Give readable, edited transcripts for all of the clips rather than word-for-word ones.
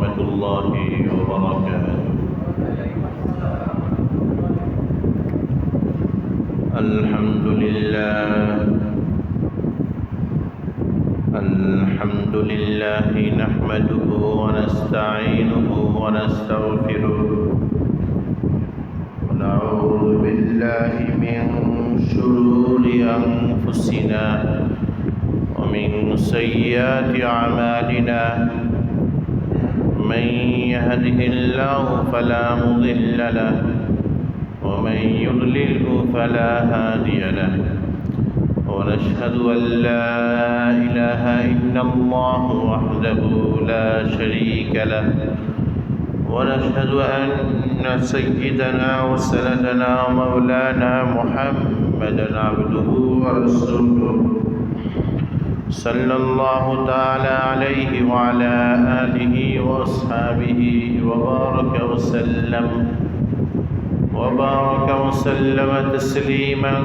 ورحمة الله وبركاته. الحمد لله نحمده ونستعينه ونستغفره ونعوذ بالله من شرور أنفسنا ومن سيئات أعمالنا. من يهده الله فلا مضل له ومن يضلله فلا هادي له. ونشهد أن لا إله إلا الله وحده لا شريك له. ونشهد أن سيدنا وسندنا ومولانا محمدا عبده ورسوله صلى الله تعالى عليه وعلى آله وأصحابه وبارك وسلم تسليما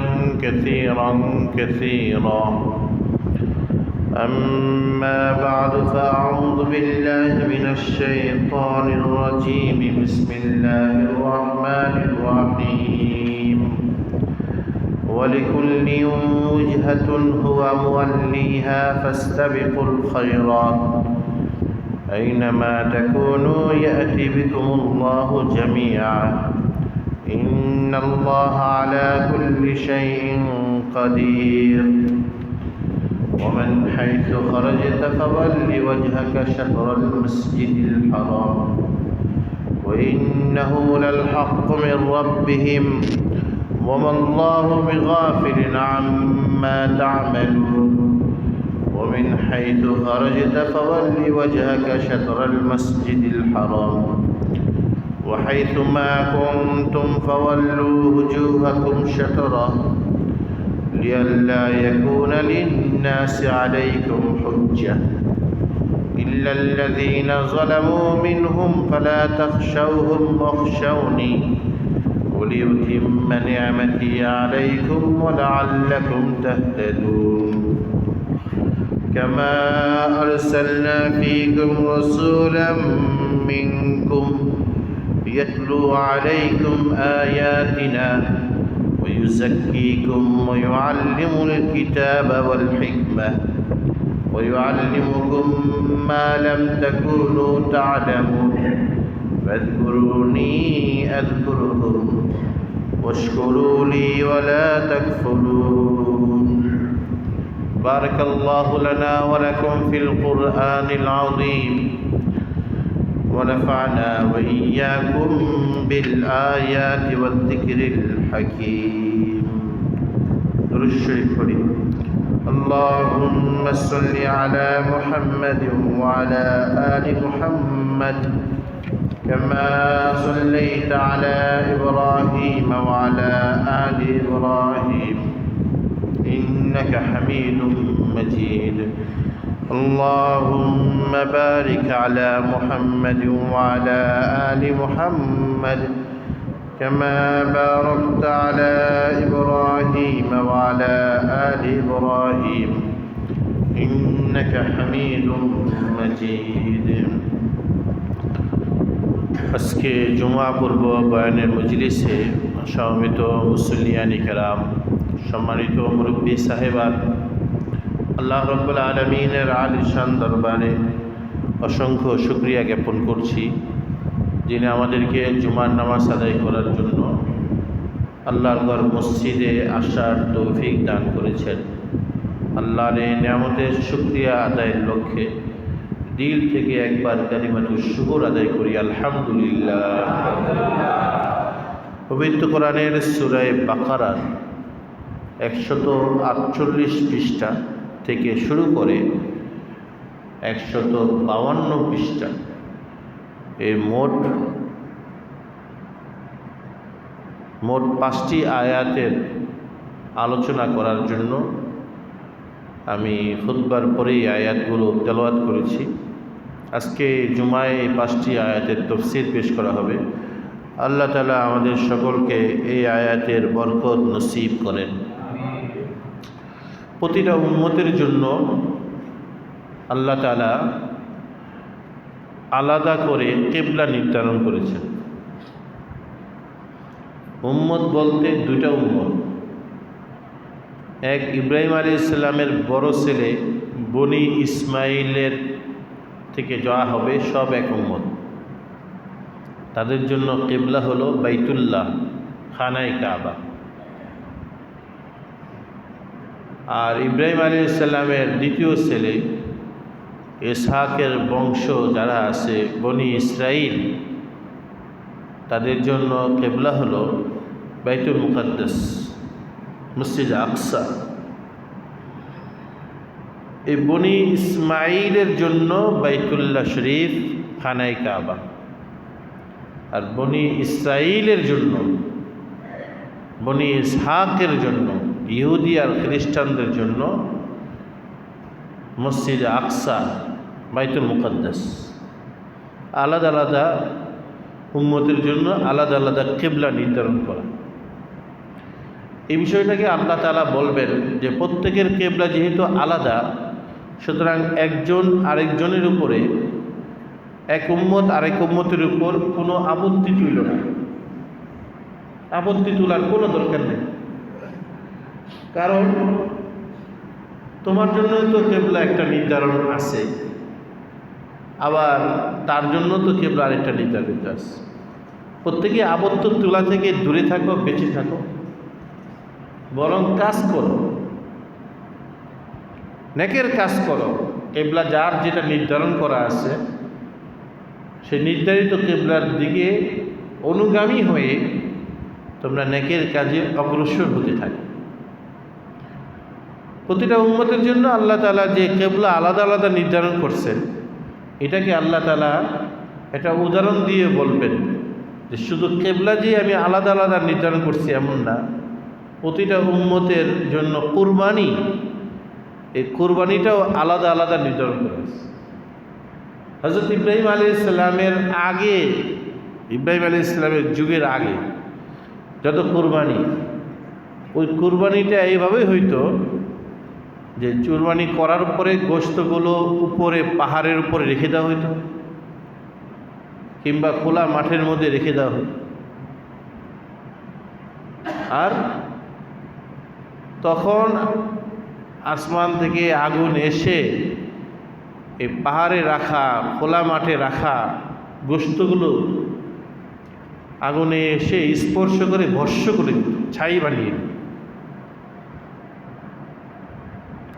كثيرا. أما بعد فأعوذ بالله من الشيطان الرجيم. بسم الله الرحمن الرحيم. ولكل وجهة هو موليها فاستبقوا الخيرات أينما تكونوا يأتي بكم الله جميعا إن الله على كل شيء قدير. ومن حيث خرجت فول وجهك شطر المسجد الحرام وإنه للحق من ربهم وما الله بغافل عما تعملون. ومن حيث خرجت فول وجهك شطر المسجد الحرام وحيث ما كنتم فولوا وجوهكم شطره لئلا يكون للناس عليكم حجة إلا الذين ظلموا منهم فلا تخشوهم واخشوني وليتم نعمتي عليكم ولعلكم تهتدون. كما أرسلنا فيكم رسولا منكم يتلو عليكم آياتنا ويزكيكم ويعلم الكتاب والحكمة ويعلمكم ما لم تكونوا تعلمون فاذكروني أذكركم واشكروا لي ولا تكفرون. بارك الله لنا ولكم في القرآن العظيم ونفعنا وإياكم بالآيات والذكر الحكيم. درود الشريف পড়ি। اللهم صل على محمد وعلى آل محمد كما صليت على إبراهيم وعلى آل إبراهيم إنك حميد مجيد. اللهم بارك على محمد وعلى آل محمد كما باركت على إبراهيم وعلى آل إبراهيم إنك حميد مجيد. আজকে জুমা পূর্ব বয়ানের মজলিসে সমবেত মুসল্লিয়ানি কেরাম, সম্মানিত মুরব্বী সাহেবান, আল্লাহ রাব্বুল আলামিনের আলিশান দরবারে অসংখ্য শুকরিয়া জ্ঞাপন করছি, যিনি আমাদেরকে জুমার নামাজ আদায় করার জন্য আল্লাহর ঘর মসজিদে আসার তৌফিক দান করেছেন। আল্লাহর এই নিয়ামতের শুকরিয়া আদায়ের লক্ষ্যে দিল থেকে একবার কালিমাতুশ শুকর আদায় করি, আলহামদুলিল্লাহ। পবিত্র কোরআনের সূরা বাকারার 148 পৃষ্ঠা থেকে শুরু করে 152 পৃষ্ঠা এই মোট 5টি আয়াতের আলোচনা করার জন্য আমি খুতবার পরেই আয়াতগুলো তেলাওয়াত করেছি। আজকে জুমায় এই 5টি আয়াতের তাফসীর পেশ করা হবে। আল্লাহ তাআলা আমাদের সকলকে এই আয়াতের বরকত নসিব করেন। প্রতিটা উম্মতের জন্য আল্লাহ তাআলা আলাদা করে কিবলা নির্ধারণ করেছেন। উম্মত বলতে দুইটা উম্মত, এক ইব্রাহিম আলাইহিস সালামের বড় ছেলে বনি ইসমাইলের থেকে যাওয়া হবে, সব এক উম্মত। তাদের জন্য কিবলা হলো বাইতুল্লাহ, খানায়ে কাবা। আর ইব্রাহিম আলাইহিস সালামের দ্বিতীয় ছেলে ইসহাকের বংশ যারা আছে বনি ইসরাইল, তাদের জন্য কিবলা হলো বাইতুল মুকাদ্দাস, মসজিদ আকসা। এই বনি ইসমাইলের জন্য বাইতুল্লাহ শরীফ, খানায়ে কাবা। আর বনি ইসরাইলের জন্য, বনি ইসহাকের জন্য, ইহুদি আর খ্রিস্টানদের জন্য মসজিদ আকসা, বাইতুল মুকাদ্দাস। আলাদা আলাদা উম্মতের জন্য আলাদা আলাদা কিবলা নির্ধারণ করা। এই বিষয়টাকে আল্লাহ তাআলা বলবেন যে প্রত্যেকের কিবলা যেহেতু আলাদা, সুতরাং একজন আরেকজনের উপরে, এক উম্মত আরেক উম্মতের উপর কোনো আপত্তি তুইল না। আপত্তি তোলার কোনো দরকার নেই, কারণ তোমার জন্য তো কিবলা একটা নির্ধারণ আছে, আবার তার জন্য তো কিবলা আরেকটা নির্ধারিত আছে। প্রত্যেকে আবদ্ধ তোলা থেকে দূরে থাকো, বেঁচে থাকো, বরং কাজ করো, নেকের কাজ করো। কিবলা যার যেটা নির্ধারণ করা আছে, সেই নির্ধারিত কিবলার দিকে অনুগামী হয়ে তোমরা নেকের কাজে অগ্রসর হতে থাকো। প্রতিটা উম্মতের জন্য আল্লাহ তাআলা যে কিবলা আলাদা আলাদা নির্ধারণ করছেন, এটাকে আল্লাহ তাআলা এটা উদাহরণ দিয়ে বলবেন যে শুধু কিবলা যে আমি আলাদা আলাদা নির্ধারণ করছি এমন না, প্রতিটা উম্মতের জন্য কুরবানি, এই কুরবানিটাও আলাদা আলাদা নির্ধারণ করা হয়েছে। হযরত ইব্রাহিম আলাইহিস সালামের আগে, ইব্রাহিম আলাইহিস সালামের যুগের আগে যত কুরবানি, ওই কুরবানিটা এইভাবেই হইতো যে কুরবানি করার পরে গোশতগুলো উপরে পাহাড়ের উপরে রেখে দেওয়া হইতো, কিংবা খোলা মাঠের মধ্যে রেখে দেওয়া হতো। আর তখন আসমান থেকে আগুন এসে এই পাহাড়ে রাখা, খোলা মাঠে রাখা গোশতগুলো আগুনে এসে স্পর্শ করে ভস্ম করে দিত, ছাই বানিয়ে দিত।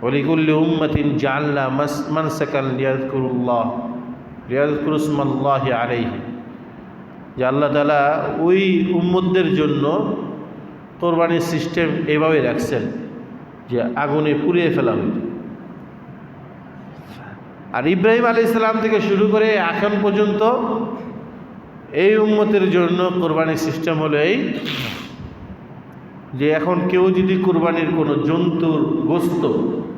ওয়ালিকুল্লি উম্মাতিন জাআলনা মানসাকান লিয়াযকুরু ইসমাল্লাহি আলাইহি, যে আল্লাহ তাআলা ওই উম্মতদের জন্য কোরবানির সিস্টেম এভাবে রাখছেন যে আগুনে পুড়িয়ে ফেলা হইত। আর ইব্রাহিম আলাইহিস সালাম থেকে শুরু করে এখন পর্যন্ত এই উম্মতের জন্য কোরবানির সিস্টেম হলো এই যে এখন কেউ যদি কোরবানির কোনো জন্তুর গোশত,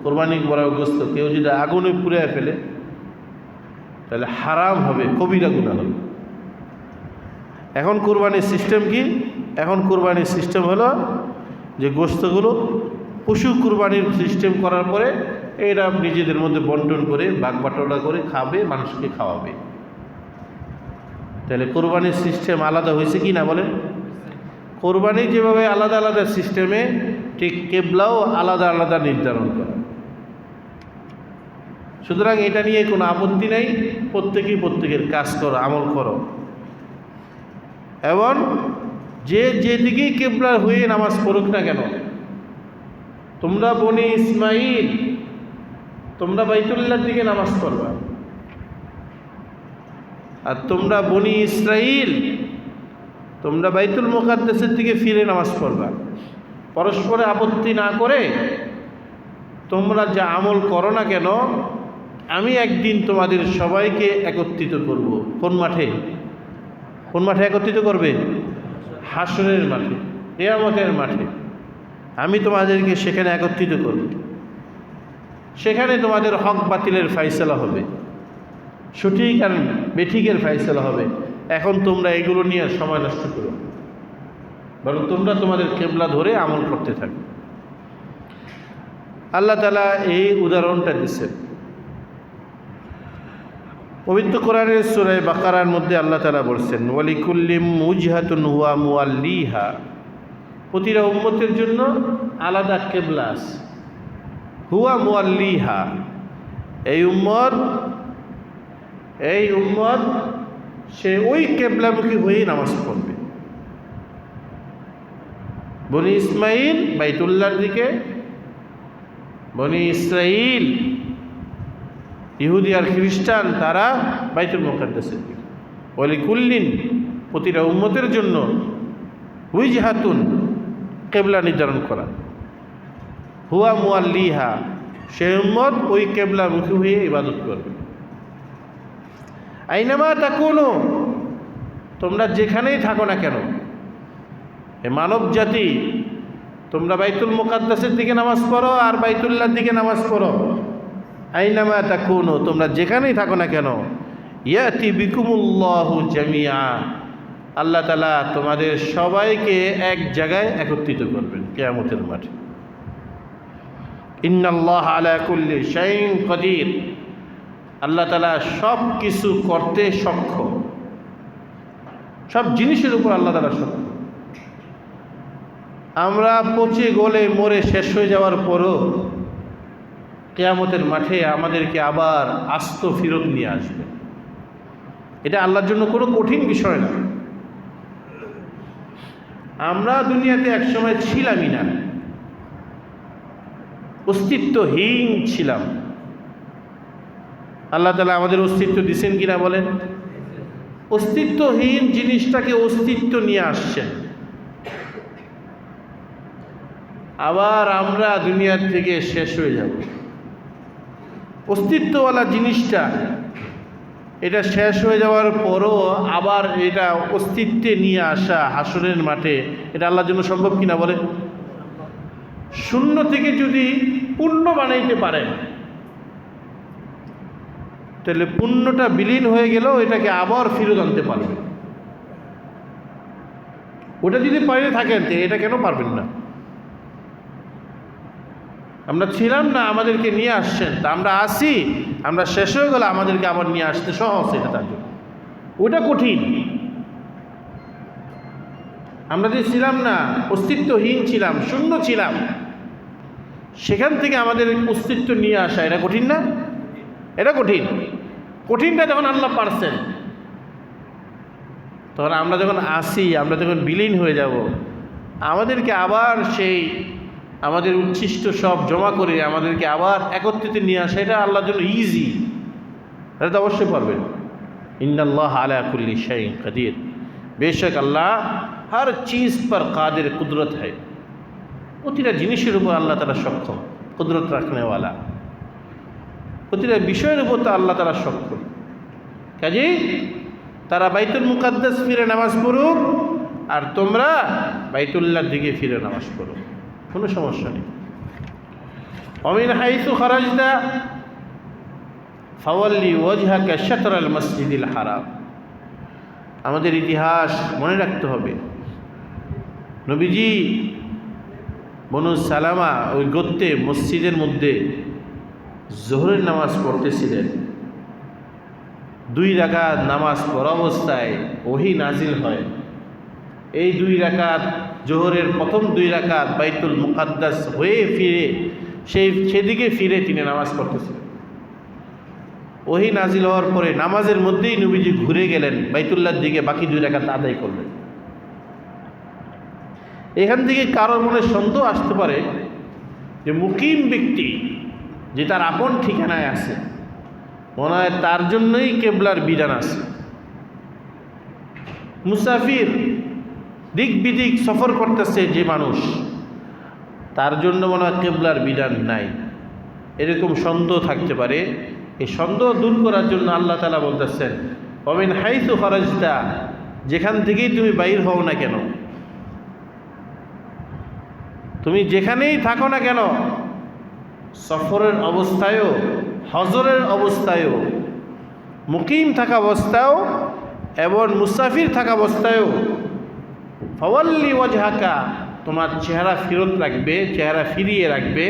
কোরবানি করা গোশত কেউ যদি আগুনে পুড়িয়ে ফেলে, তাহলে হারাম হবে, কবিরা গুনাহ হবে। এখন কোরবানির সিস্টেম কি? এখন কোরবানির সিস্টেম হলো যে গোশতগুলো পশু কোরবানির সিস্টেম করার পরে এরা নিজেদের মধ্যে বন্টন করে ভাগ-বাটোয়ারা করে খাবে, মানুষকে খাওয়াবে। তাহলে কোরবানির সিস্টেম আলাদা হয়েছে কি না বলেন? কোরবানি যেভাবে আলাদা আলাদা সিস্টেমে, ঠিক কিবলাও আলাদা আলাদা নির্ধারণ করা। সুতরাং এটা নিয়ে কোনো আপত্তি নেই, প্রত্যেকেই প্রত্যেকের কাজ করো, আমল করো। এবং যে যেদিকেই কিবলা হয়ে নামাজ পড়ুক না কেন, তোমরা বনি ইসমাইল, তোমরা বাইতুল্লাহর দিকে নামাজ পড়বা, আর তোমরা বনি ইসরাইল, তোমরা বাইতুল মুকাদ্দাসের দিকে ফিরে নামাজ পড়বা। পরস্পরে আপত্তি না করে তোমরা যা আমল করো না কেন, আমি একদিন তোমাদের সবাইকে একত্রিত করব। কোন মাঠে? কোন মাঠে একত্রিত করবে? হাসরের মাঠে, কিয়ামতের মাঠে। আমি তোমাদেরকে সেখানে একত্রিত করব। সেখানে তোমাদের হক বাতিলের ফাইসালা হবে, সঠিক আর বেঠিকের ফাইসালা হবে। এখন তোমরা এগুলো নিয়ে সময় নষ্ট করো, বরং তোমরা তোমাদের কিবলা ধরে আমল করতে থাকো। আল্লাহ তাআলা এই উদাহরণটা দিচ্ছেন। পবিত্র কোরআনের সূরা বাকারার মধ্যে আল্লাহ তাআলা বলছেন ওয়ালিকুল্লিম উজহাতুন হুয়া মুওয়াল্লিহা, প্রতিটা উম্মতের জন্য আলাদা কিবলা আছে। হুয়া মুওয়াল্লিহা, এই উম্মত সে ওই কিবলামুখী হয়ে নামাজ পড়বে। বনি ইসমাইল বাইতুল্লাহর দিকে, বনি ইসরাইল ইহুদি আর খ্রিস্টান তারা বাইতুল মুকাদ্দাসের দিকে। ওয়ালিকুল্লিন, প্রতিটা উম্মতের জন্য উজহাতুন, কিবলা নির্ধারণ করা। হুয়া মুওয়াল্লিহা, সেই উম্মত ওই কিবলামুখী হয়ে ইবাদত করবে। আইনামা তাকুনু, তোমরা যেখানেই থাকো না কেন, এ মানব জাতি, তোমরা বাইতুল মুকাদ্দাসের দিকে নামাজ পড়ো আর বাইতুল্লাহর দিকে নামাজ পড়ো। আইনামা তাকুনু, তোমরা যেখানেই থাকো না কেন, ইয়াতি বিকুমুল্লাহু জামিআ, আল্লাহ তাআলা তোমাদের সবাইকে এক জায়গায় একত্রিত করবেন কিয়ামতের মাঠে। ইন্নাল্লাহা আলা কুল্লি শাইইন কাদির, আল্লাহ তাআলা সব কিছু করতে সক্ষম, সব জিনিসের উপর আল্লাহ তাআলা সক্ষম। আমরা পচে গলে মরে শেষ হয়ে যাওয়ার পরও কিয়ামতের মাঠে আমাদেরকে আবার আস্ত ফিরত নিয়ে আসবে। এটা আল্লাহর জন্য কোনো কঠিন বিষয় না। আমরা দুনিয়াতে একসময় ছিলামই না, অস্তিত্বহীন ছিলাম। আল্লাহ তাআলা আমাদের অস্তিত্ব দিচ্ছেন কিনা বলেন? অস্তিত্বহীন জিনিসটাকে অস্তিত্ব নিয়ে আসছেন। আবার আমরা দুনিয়ার থেকে শেষ হয়ে যাব। অস্তিত্বওয়ালা জিনিসটা এটা শেষ হয়ে যাওয়ার পরও আবার এটা অস্তিত্বে নিয়ে আসা হাসরের মাঠে, এটা আল্লাহর জন্য সম্ভব কিনা বলে? শূন্য থেকে যদি পূর্ণ বানাইতে পারেন, তাহলে পুণ্যটা বিলীন হয়ে গেলেও এটাকে আবার ফিরত আনতে পারবে। ওটা যদি পারে থাকেন তো এটা কেন পারবেন না? আমরা ছিলাম না, আমাদেরকে নিয়ে আসছেন, তা আমরা আসি, আমরা শেষ হয়ে গেলে আমাদেরকে আবার নিয়ে আসতে সহজ, এটা তার জন্য। ওটা কঠিন। আমরা যে ছিলাম না, অস্তিত্বহীন ছিলাম, শূন্য ছিলাম, সেখান থেকে আমাদের অস্তিত্ব নিয়ে আসা এটা কঠিন না? এটা কঠিন। কঠিনটা যখন আল্লাহ পারছেন, তখন আমরা যখন আসি, আমরা যখন বিলীন হয়ে যাব, আমাদেরকে আবার সেই আমাদের উচ্ছিষ্ট সব জমা করে আমাদেরকে আবার একত্রিত নিয়ে আসা, এটা আল্লাহর জন্য ইজি। এটা তো অবশ্যই পারবেন। ইন্নাল্লাহ আলা কুল্লি শাইইন কাদির, বেশক আল্লাহ हर चीज़ पर कादिर कुदरत है। প্রতিটা জিনিসের উপর আল্লাহ তাআলা সক্ষম, কুদরত রাখনেওয়ালা। প্রতিটা বিষয়ের উপর তো আল্লাহ তাআলা সক্ষম। কাজেই তারা বাইতুল মুকাদ্দাস ফিরে নামাজ পড়ুক আর তোমরা বাইতুল্লাহর দিকে ফিরে নামাজ পড়ো, কোনো সমস্যা নেই। অমিন হাইসু খারাজতা ফাওয়াল্লি ওয়াজহাকা শাতরাল মসজিদিল হারাম। আমাদের ইতিহাস মনে রাখতে হবে। নবীজি বনু সালামা ওই গোত্রে মসজিদের মধ্যে জোহরের নামাজ পড়তেছিলেন। 2 রাকাত নামাজ পড়া অবস্থায় ওহী নাজিল হয়। এই 2 রাকাত জোহরের প্রথম 2 রাকাত বাইতুল মুকাদ্দাস হয়ে ফিরে সেদিকে ফিরে তিনি নামাজ পড়তেছিলেন। ওহী নাজিল হওয়ার পরে নামাজের মধ্যেই নবীজি ঘুরে গেলেন বাইতুল্লাহর দিকে, বাকি 2 রাকাত আদায় করলেন। এখান থেকে কারোর মনে সন্দেহ আসতে পারে যে মুকিম ব্যক্তি যে তার আপন ঠিকানায় আছে, মনে হয় তার জন্যই কেবলার বিধান আছে। মুসাফির দিক বিদিক সফর করতেছে যে মানুষ, তার জন্য মনে হয় কেবলার বিধান নাই, এরকম সন্দেহ থাকতে পারে। এই সন্দেহ দূর করার জন্য আল্লাহ তাআলা বলতেছেন ওমিন হাইসু খারাজতা, যেখান থেকেই তুমি বাইর হও না কেন, তুমি যেখানেই থাকো না কেন, সফরের অবস্থায়ও, হজরের অবস্থায়ও, মুকিম থাকা অবস্থায়ও এবং মুসাফির থাকা অবস্থায়ও, ফাওয়াল্লি ওয়াজহাকা, তোমার চেহারা ফিরত রাখবে, চেহারা ফিরিয়ে রাখবে,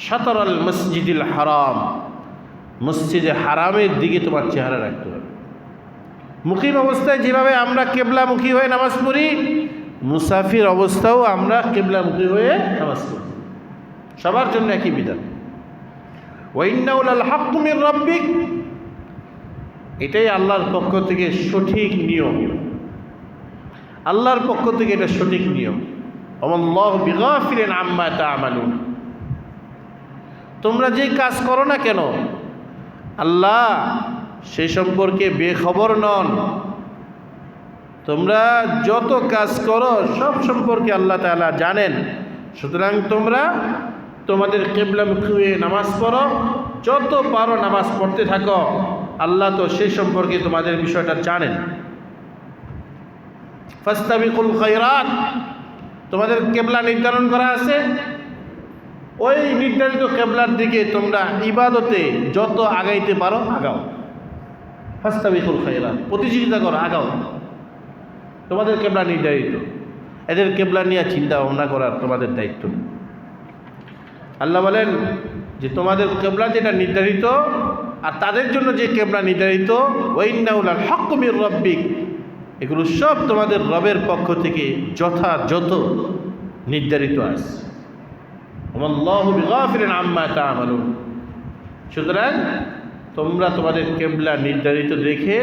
শাতরাল মসজিদিল হারাম, মসজিদে হারামের দিকে তোমার চেহারা রাখতে হবে। মুকিম অবস্থায় যেভাবে আমরা কেবলামুখী হয়ে নামাজ পড়ি, মুসাফির অবস্থাও আমরা কেবলামুখী হয়ে নামাজ পড়ি। সবার জন্য একই বিধান। ওয়া ইন্নাহু লাল হাক্কু মির রাব্বিক, এটাই আল্লাহর পক্ষ থেকে সঠিক নিয়ম। আল্লাহর পক্ষ থেকে এটা সঠিক নিয়ম। ওয়াল্লাহু বিগাফিরিন আম্মা তা'মালুন, তোমরা যে কাজ করো না কেন আল্লাহ সেই সম্পর্কে বেখবর নন। তোমরা যত কাজ করো সব সম্পর্কে আল্লাহ তাআলা জানেন। সুতরাং তোমরা তোমাদের কিবলামুখী হয়ে নামাজ পড়ো, যত পারো নামাজ পড়তে থাকো, আল্লাহ তো সেই সম্পর্কে তোমাদের বিষয়টা জানেন। ফাস্তাবিকুল খায়রাত, তোমাদের কেবলা নির্ধারণ করা আছে, ওই নির্ধারিত কেবলার দিকে তোমরা ইবাদতে যত আগাইতে পারো আগাও। ফাস্তাবিকুল খায়রাত, প্রতিযোগিতা করো, আগাও। তোমাদের কেবলা নির্ধারিত, এদের কেবলা নিয়ে চিন্তা ভাবনা করার তোমাদের দায়িত্ব। আল্লাহ বলেন যে তোমাদের কেবলা যেটা নির্ধারিত আর তাদের জন্য যে কেবলা নির্ধারিত, ওয়া ইন্নাহু লাল হাক্কু মির রাব্বিক, এগুলো সব তোমাদের রবের পক্ষ থেকে যথাযথ নির্ধারিত আছে। ওয়াল্লাহু বিগাফিরিন আম্মা তা'মালুন, সুতরাং তোমরা তোমাদের কেবলা নির্ধারিত দেখে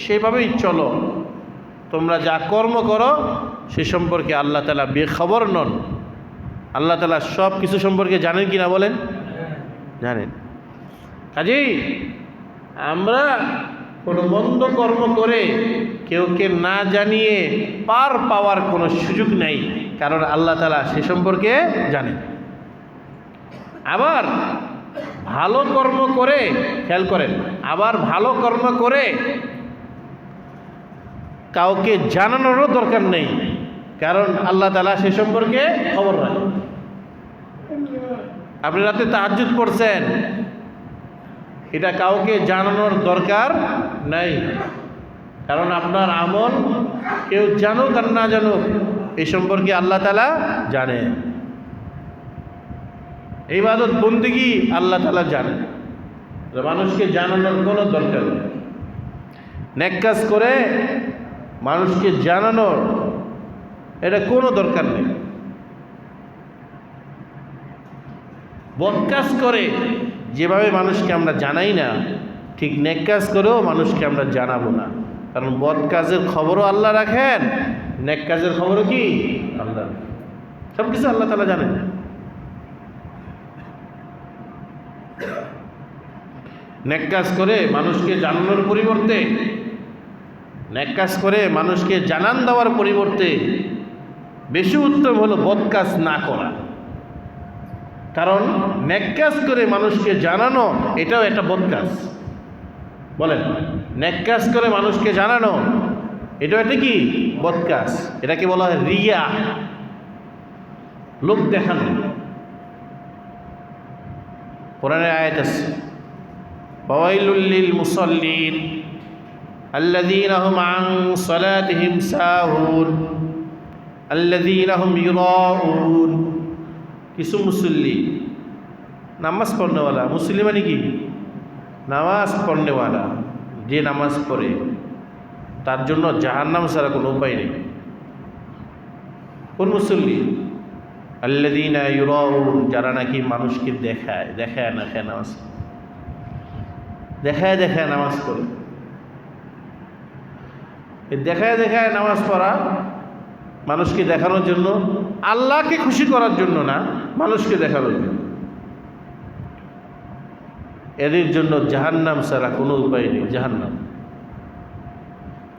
সেভাবেই চলো। তোমরা যা কর্ম করো সে সম্পর্কে আল্লাহ তাআলা বেখবর নন। আল্লাহ তাআলা সব কিছু সম্পর্কে জানেন কি না বলেন? জানেন। কাজেই আমরা কোনো মন্দ কর্ম করে কেউকে না জানিয়ে পার পাওয়ার কোনো সুযোগ নেই, কারণ আল্লাহ তাআলা সে সম্পর্কে জানেন। আবার ভালো কর্ম করে, খেয়াল করেন, আবার ভালো কর্ম করে কাউকে জানানোরও দরকার নেই, কারণ আল্লাহ তাআলা সে সম্পর্কে খবর রাখেন। আপনি রাতে তাহাজ্জুদ পড়ছেন, এটা কাউকে জানানোর দরকার নাই, কারণ আপনার আমল কেউ জানুক আর না জানুক এই সম্পর্কে আল্লাহ তাআলা জানেন। ইবাদত বন্দেগী আল্লাহ তাআলা জানেন, মানুষকে জানানোর কোনো দরকার নেই। নেক কাজ করে মানুষকে জানানোর এটা কোনো দরকার নেই। বদ কাজ করে যেভাবে মানুষকে আমরা জানাই না, ঠিক নেক কাজ করেও মানুষকে আমরা জানাবো না, কারণ বদ কাজের খবরও আল্লাহ রাখেন, নেক কাজের খবরও কি আল্লাহ, সব কিছু আল্লাহ তাআলা জানেন। নেক কাজ করে মানুষকে জানানোর পরিবর্তে, নেক কাজ করে মানুষকে জানান দেওয়ার পরিবর্তে বেশি উত্তম হলো বদ কাজ না করা। কারণ নেক কাজ করে মানুষকে জানানো এটাও একটা বদ কাজ। বলেন, নেক কাজ করে মানুষকে জানানো এটাও একটা কি বদ কাজ। এটাকে বলা হয় রিয়া, লোক দেখানো। কোরআনে আয়াত আছে, ফাওয়াইলুল লিল মুসাল্লিন আল্লাযীনা হুম আন সালাতিহিম সাহুন আল্লাযীনা হুম ইউরাউন। কিছু মুসল্লি, নামাজ পড়নেওয়ালা, মুসল্লি মানে কি নামাজ পড়নেওয়ালা, যে নামাজ পড়ে তার জন্য জাহান্নাম ছাড়া কোনো উপায় নেই। কোন মুসল্লি? আল্লাযীনা ইউরাউন, যারা নাকি মানুষকে দেখায় না খায় নামাজ, দেখায় নামাজ পড়ে। দেখায় নামাজ পড়া মানুষকে দেখানোর জন্য, আল্লাহকে খুশি করার জন্য না, মানুষকে দেখানোর জন্য। এদের জন্য জাহান্নাম ছাড়া কোনো উপায় নেই, জাহান্নাম।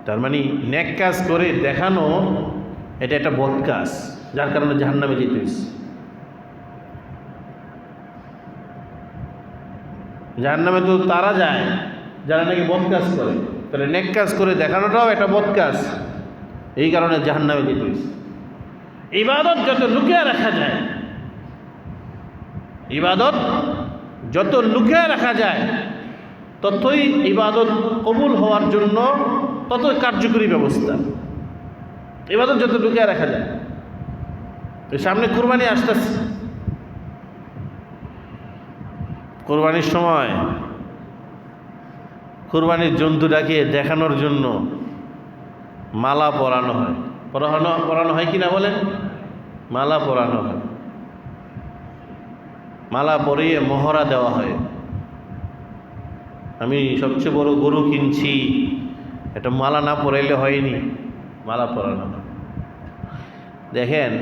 তার মানে নেক কাজ করে দেখানো এটা একটা বদ কাজ, যার কারণে জাহান্নামে যেতে হয়েছে। জাহান্নামে তো তারা যায় যারা নাকি বদ কাজ করে, তাহলে নেক কাজ করে দেখানোটাও একটা বদ কাজ, এই কারণে জাহান্নামে যেতে হয়েছে। ইবাদত যত লুকিয়ে রাখা যায়, ইবাদত যত লুকিয়ে রাখা যায় ততই ইবাদত কবুল হওয়ার জন্য ততই কার্যকরী ব্যবস্থা। ইবাদত যত লুকিয়ে রাখা যায়। সামনে কুরবানি আসতেছে, কোরবানির সময় কুরবানির জন্তুটাকে দেখানোর জন্য মালা পরানো হয়। পরানো হয় কি না বলেন? মালা পরানো হয়, মালা পরিয়ে মহড়া দেওয়া হয়। আমি সবচেয়ে বড় গরু কিনছি, এটা মালা না পরাইলে হয়নি, মালা পরানো হয়। দেখেন,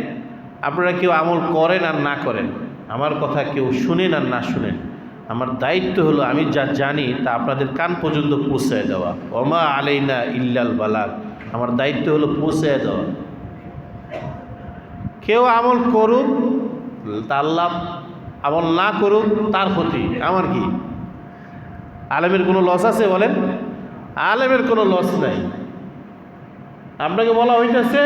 আপনারা কেউ আমল করেন আর না করেন, আমার কথা কেউ শুনেন আর না শুনেন, আমার দায়িত্ব হলো আমি যা জানি তা আপনাদের কান পর্যন্ত পৌঁছায় দেওয়া। ওমা আলাইনা ইল্লাল বালাগ, আমার দায়িত্ব হলো পৌঁছায় দেওয়া। কেউ আমল করুক তার লাভ, আমল না করুক তার ক্ষতি, আমার কি? আলেমের কোনো লস আছে বলেন? আলেমের কোনো লস নাই। আপনাকে বলা হইতেছে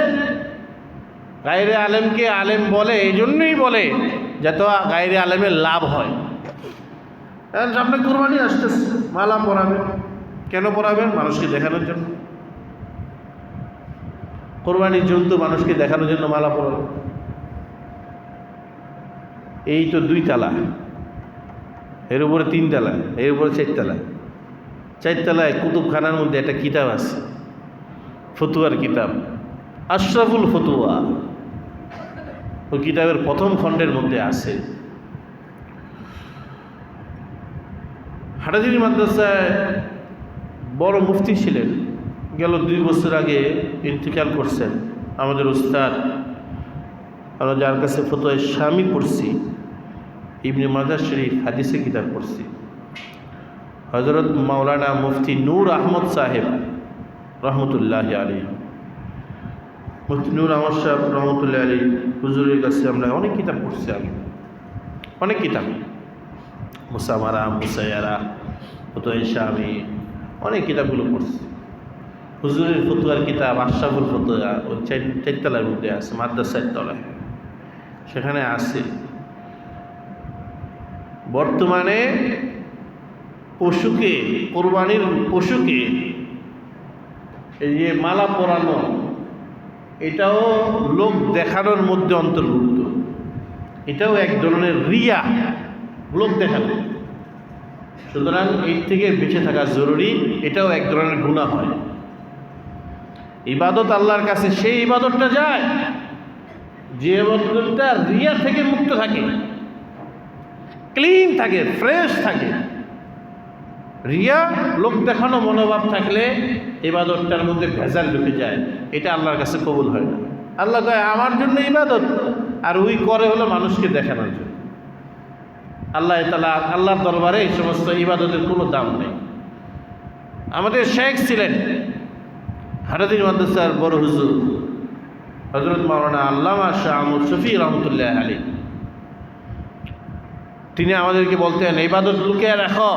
গায়রে আলেমকে আলেম বলে, এই জন্যই বলে যাতে গায়রে আলেমের লাভ হয়। সামনে কুরবানি আসতেছে, মালা পরাবেন। কেন পরাবেন? মানুষকে দেখানোর জন্য। কোরবানির জন্তু মানুষকে দেখানোর জন্য মালা পরাবেন। এই তো 2 তালা, এর উপরে 3 তালা, এর উপরে 4 তালা। 4 তালায় কুতুবখানার মধ্যে একটা কিতাব আছে, ফতুয়ার কিতাব, আশরাফুল ফতুয়া। ওই কিতাবের প্রথম খণ্ডের মধ্যে আছে হাটাজারি মাদ্রাসায় বড় মুফতি ছিলেন, গেল 2 বছর আগে ইন্তেকাল করছেন আমাদের উস্তাদ। আমরা যার কাছে ফতোয়া শামি পড়ছি, ইবনে মাজাহ শরীফ হাদিসে কিতাব পড়ছি, হযরত মাওলানা মুফতি নূর আহমদ সাহেব রহমতুল্লাহ আলী, মুফতি নূর আহমদ সাহেব রহমতুল্লাহ আলী হুজুরের কাছে আমরা অনেক কিতাব পড়ছি। আগে অনেক কিতাব, মুসামারা, মুসায়ারা, ফতোয়া শামি, অনেক কিতাবগুলো পড়ছি। হুজুরের ফতুয়ার কিতাব আশরাফুল ফতুয়া ওই 4 তলার মধ্যে আছে, মাদ্রাসার তলায়, সেখানে আছে। বর্তমানে পশুকে, কোরবানির পশুকে এই যে মালা পরানো, এটাও লোক দেখানোর মধ্যে অন্তর্ভুক্ত। এটাও এক ধরনের রিয়া, লোক দেখানো। সুতরাং এর থেকে বেঁচে থাকা জরুরি। এটাও এক ধরনের গুনাহ হয়। ইবাদত আল্লাহর কাছে সেই ইবাদতটা যায় যে ইবাদতটা রিয়া থেকে মুক্ত থাকে, ক্লিন থাকে, ফ্রেশ থাকে। রিয়া, লোক দেখানো মনোভাব থাকলে ইবাদতটার মধ্যে ভেজাল ঢুকে যায়, এটা আল্লাহর কাছে কবুল হয় না। আল্লাহ কয় আমার জন্য ইবাদত, আর ওই করে হলো মানুষকে দেখানোর জন্য। আল্লাহ তাআলা, আল্লাহর দরবারে এই সমস্ত ইবাদতের কোনো দাম নেই। আমাদের শেখ ছিলেন হাটাজারি মাদ্রাসার বড় হুজুর হযরত মাওলানা আল্লামা শাহ আহমদ শফি রহমতুল্লাহ আলী। তিনি আমাদেরকে বলতেন, ইবাদত লুকিয়ে রাখো,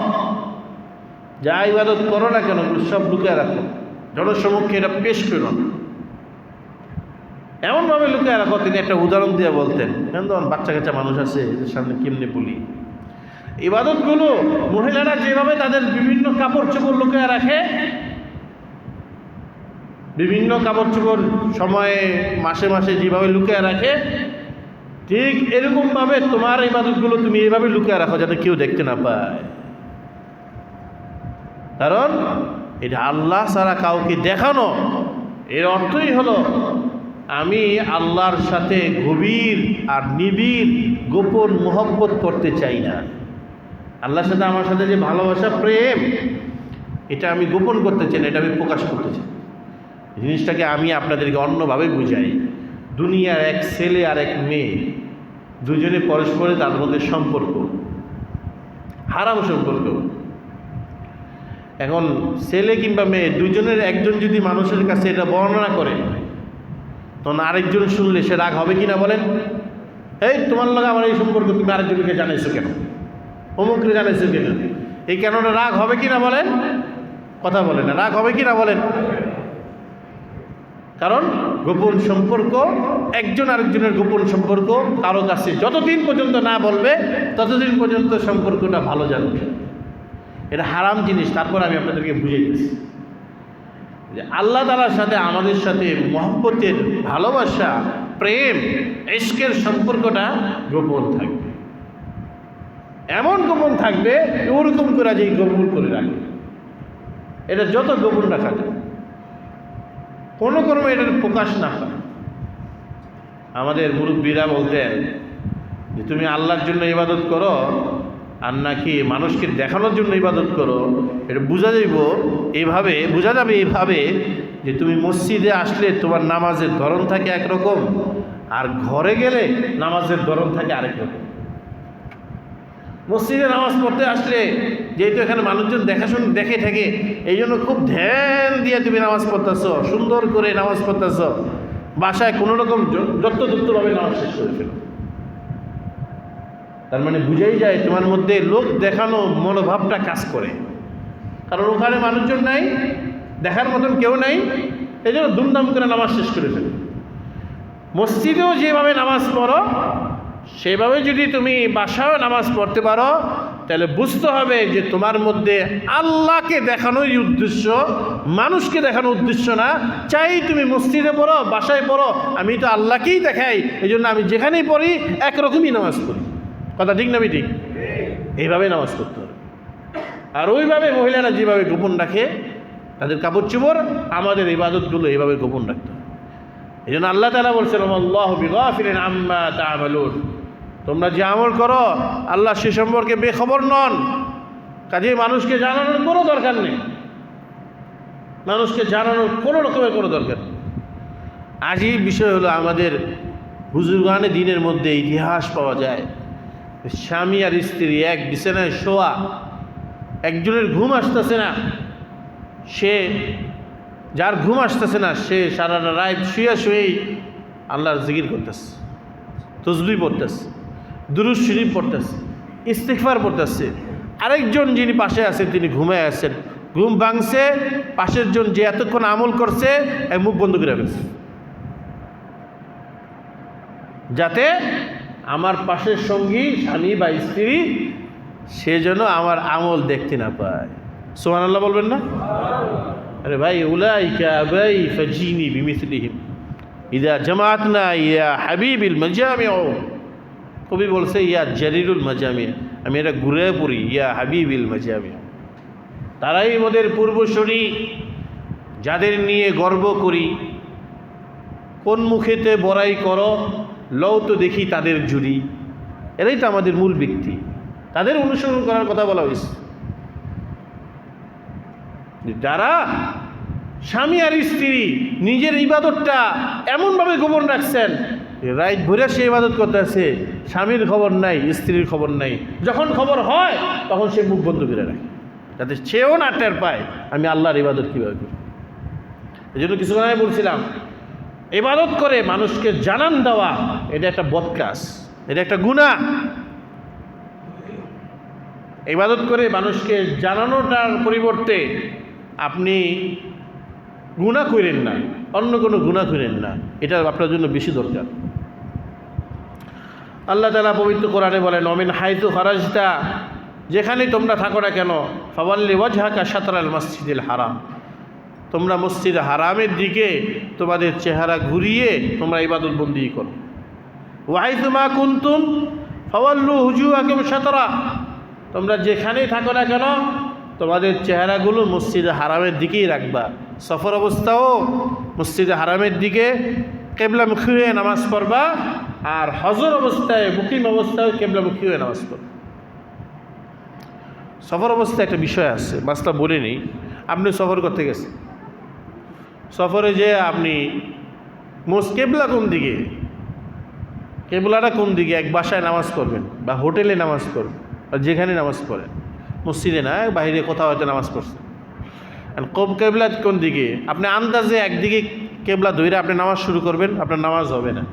যা ইবাদত করো না কেন সব লুকিয়ে রাখো, জনসমক্ষে এটা পেশ করো, এমনভাবে লুকিয়ে রাখো। তিনি একটা উদাহরণ দিয়ে বলতেন, কেন বাচ্চা কাচ্চা মানুষ আছে এদের সামনে কেমনে বলি। ইবাদতগুলো মহিলারা যেভাবে তাদের বিভিন্ন কাপড় চোপড় লুকিয়ে রাখে, বিভিন্ন কাপড় চোপড় সময়ে মাসে মাসে যেভাবে লুকিয়ে রাখে, ঠিক এরকমভাবে তোমার ইবাদতগুলো তুমি এইভাবে লুকিয়ে রাখো যাতে কেউ দেখতে না পায়। কারণ এটা আল্লাহ ছাড়া কাউকে দেখানো, এর অর্থই হলো আমি আল্লাহর সাথে গভীর আর নিবিড় গোপন মহব্বত করতে চাই না। আল্লাহর সাথে আমার সাথে যে ভালোবাসা, প্রেম, এটা আমি গোপন করতে চাই না, এটা আমি প্রকাশ করতে চাই। জিনিসটাকে আমি আপনাদেরকে অন্যভাবে বুঝাই। দুনিয়ার এক ছেলে আর এক মেয়ে, দুজনে পরস্পরে তার মধ্যে সম্পর্ক, হারাম সম্পর্ক। এখন ছেলে কিংবা মেয়ে দুজনের একজন যদি মানুষের কাছে এটা বর্ণনা করে, তখন আরেকজন শুনলে সে রাগ হবে কিনা বলেন? এই তোমার লগে আমার এই সম্পর্ক, তুমি আরেকজনকে জানাইছো কেন, অমুককে জানাইছো কেন? এই কেনটা রাগ হবে কিনা বলেন? কথা বলেন না, রাগ হবে কিনা বলেন? কারণ গোপন সম্পর্ক, একজন আরেকজনের গোপন সম্পর্ক কারো কাছে যতদিন পর্যন্ত না বলবে ততদিন পর্যন্ত সম্পর্কটা ভালো যাবে। এটা হারাম জিনিস। তারপর আমি আপনাদেরকে বুঝিয়ে দিচ্ছি যে আল্লাহ তাআলার সাথে আমাদের সাথে মহব্বতের, ভালোবাসা, প্রেম, ইশকের সম্পর্কটা গোপন থাকবে। এমন গোপন থাকবে ওরকম করে যে গোপন করে রাখবে। এটা যত গোপন রাখা যায়, কোনো কর্মে এটার প্রকাশ না হয়। আমাদের মুরব্বীরা বলতেন যে তুমি আল্লাহর জন্য ইবাদত করো আর নাকি মানুষকে দেখানোর জন্য ইবাদত করো, এটা বোঝা যাবে এইভাবে যে তুমি মসজিদে আসলে তোমার নামাজের ধরন থাকে একরকম, আর ঘরে গেলে নামাজের ধরন থাকে আরেক রকম। মসজিদে নামাজ পড়তে আসলে যেহেতু এখানে মানুষজন দেখে থাকে, এই জন্য খুব ধ্যান দিয়ে তুমি নামাজ পড়তেছ, সুন্দর করে নামাজ পড়তেছ, বাসায় কোনো রকম যত্রতত্রভাবে নামাজ শেষ করে ফেলো। তার মানে বুঝাই যায় তোমার মধ্যে লোক দেখানো মনোভাবটা কাজ করে, কারণ ওখানে মানুষজন নাই, দেখার মতন কেউ নাই, এই জন্য দুমদাম করে নামাজ শেষ করে ফেলো। মসজিদেও যেভাবে নামাজ পড়ো সেভাবে যদি তুমি বাসায়ও নামাজ পড়তে পারো, তাহলে বুঝতে হবে যে তোমার মধ্যে আল্লাহকে দেখানোই উদ্দেশ্য, মানুষকে দেখানোর উদ্দেশ্য না। চাই তুমি মসজিদে পড়ো, বাসায় পড়ো, আমি তো আল্লাহকেই দেখাই, এই জন্য আমি যেখানেই পড়ি একরকমই নামাজ পড়ি। কথা ঠিক না ঠিক? এইভাবে নামাজ পড়তে হবে। আর ওইভাবে মহিলারা যেভাবে গোপন রাখে তাদের কাপড় চোপড়, আমাদের ইবাদতগুলো এইভাবে গোপন রাখতে হবে। এই জন্য আল্লাহ তাআলা বলছেন, আল্লাহু বিগাফিলিন আম্মা তা'মালুন, তোমরা যে আমল করো আল্লাহ সে সম্পর্কে বেখবর নন। কাজেই মানুষকে জানানোর কোনো দরকার নেই, মানুষকে জানানোর কোনো রকমের কোনো দরকার নেই। আজই বিষয় হলো আমাদের বুজুর্গানে দিনের মধ্যে ইতিহাস পাওয়া যায়, স্বামী আর স্ত্রী এক বিছানায় শোয়া, একজনের ঘুম আসতেছে না, যার ঘুম আসতেছে না সে সারাটা রাত শুয়েই আল্লাহর জিকির করতেছে, তসবিহ পড়তেছে, দুরূদ শরীফ পড়তেছে, ইস্তিগফার পড়তেছে। আরেকজন যিনি পাশে আছেন তিনি ঘুমায় আছেন, ঘুম ভাঙছে, পাশের জন যে এতক্ষণ আমল করছে মুখ বন্ধ করে ফেলছে, যাতে আমার পাশের সঙ্গী স্বামী বা স্ত্রী সে যেন আমার আমল দেখতে না পায়। সুবহানাল্লাহ বলবেন না? আরে ভাই, উলাইকা আবাই ফাজিনি বিমিসলিহিম ইদা জামাতনা ইয়া হাবিবিল মাজামিউ। কবি বলছে ইয়া জারিরুল মাজামি, আমি এটা ঘুরে পড়ি, ইয়া হাবিবিল মাজামি। তারাই আমাদের পূর্বসূরি, যাদের নিয়ে গর্ব করি। কোন মুখেতে বড়াই করো, লও তো দেখি তাদের জুড়ি। এরাই তো আমাদের মূল ব্যক্তি, তাদের অনুসরণ করার কথা বলা হয়েছে। যারা স্বামী আর স্ত্রী নিজের ইবাদতটা এমনভাবে গোপন রাখছেন, রাত ভরে সে ইবাদত করতেছে, স্বামীর খবর নাই, স্ত্রীর খবর নাই। যখন খবর হয় তখন সে মুখ বন্ধ করে রাখে, যাতে সেও না টের পায় আমি আল্লাহর ইবাদত কীভাবে করি। এই জন্য কিছুক্ষণ আগে বলছিলাম, ইবাদত করে মানুষকে জানান দেওয়া এটা একটা বদকাজ, এটা একটা গুনাহ। ইবাদত করে মানুষকে জানানোটার পরিবর্তে আপনি গুনাহ করেন না, অন্য কোনো গুনাহ করেন না, এটা আপনার জন্য বেশি দরকার। আল্লাহ তাআলা পবিত্র কোরআনে বলেন, ওমিন হাইতু খারাজতা, যেখানেই তোমরা থাকো না কেন, ফাওয়াল্লি ওয়াজহাকা শাতরাল মসজিদিল হারাম, তোমরা মসজিদ হারামের দিকে তোমাদের চেহারা ঘুরিয়ে তোমরা ইবাদত বন্দি করো। ওয়াইতু মা কুনতুম ফাওয়াল্লু হুজুহাকুম শাতরা, তোমরা যেখানেই থাকো না কেন তোমাদের চেহারাগুলো মসজিদে হারামের দিকেই রাখবা। সফর অবস্থাও মসজিদে হারামের দিকে কেবলামুখী হয়ে নামাজ পড়বা, আর হজর অবস্থায় মুকিম অবস্থায় কেবলামুখী হয়ে নামাজ পড়বা। সফর অবস্থায় একটা বিষয় আছে, মাসলা বলে নেই। আপনি সফর করতে গেছেন, সফরে যে আপনি কেবলা কোন দিকে, কেবলাটা কোন দিকে, এক বাসায় নামাজ পড়বেন বা হোটেলে নামাজ পড়বেন বা যেখানে নামাজ পড়েন, মসজিদে না বাইরে কোথাও হয়তো নামাজ পড়ছেন, কেবলা কোন দিকে, আপনি আন্দাজে একদিকে কেবলা ধরে আপনি নামাজ শুরু করবেন, আপনার নামাজ হবে না।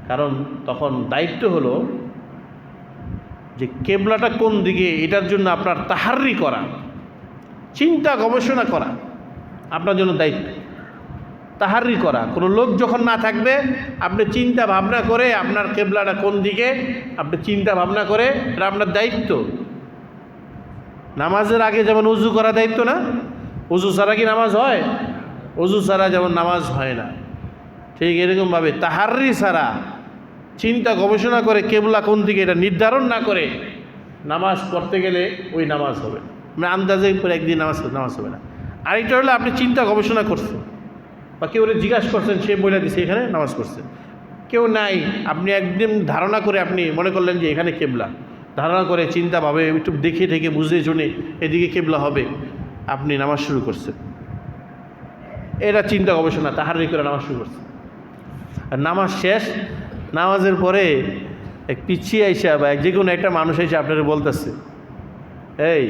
কারণ তখন দায়িত্ব হলো যে কেবলাটা কোন দিকে এটার জন্য আপনার তাহাররি করা, চিন্তা গবেষণা করা আপনার জন্য দায়িত্ব। তাহাররি করা, কোনো লোক যখন না থাকবে আপনি চিন্তা ভাবনা করে আপনার কেবলাটা কোন দিকে আপনি চিন্তা ভাবনা করে, এটা আপনার দায়িত্ব। নামাজের আগে যেমন উজু করা দায়িত্ব না, উজু ছাড়া কি নামাজ হয়? উজু ছাড়া যেমন নামাজ হয় না, ঠিক এরকমভাবে তাহাররি ছাড়া চিন্তা গবেষণা করে কেবলা কোন দিকে এটা নির্ধারণ না করে নামাজ পড়তে গেলে ওই নামাজ হবে না। মানে আন্দাজে করে একদিন নামাজ হবে না। আরেকটা হলো আপনি চিন্তা গবেষণা করছেন বা কেউ জিজ্ঞাসা করছেন, সে বলে দিচ্ছে এখানে নামাজ পড়ছেন, কেউ নাই, আপনি একদিন ধারণা করে আপনি মনে করলেন যে এখানে কেবলা, ধারণা করে চিন্তাভাবে একটু দেখে ঠেকে বুঝে শুনে এদিকে কেবলা হবে, আপনি নামাজ শুরু করছেন। এটা চিন্তা গবেষণা তাহারি করে নামাজ শুরু করছেন। আর নামাজ শেষ, নামাজের পরে এক পিছিয়ে আইসা বা যে কোনো একটা মানুষ এসে আপনারা বলতেছে, এই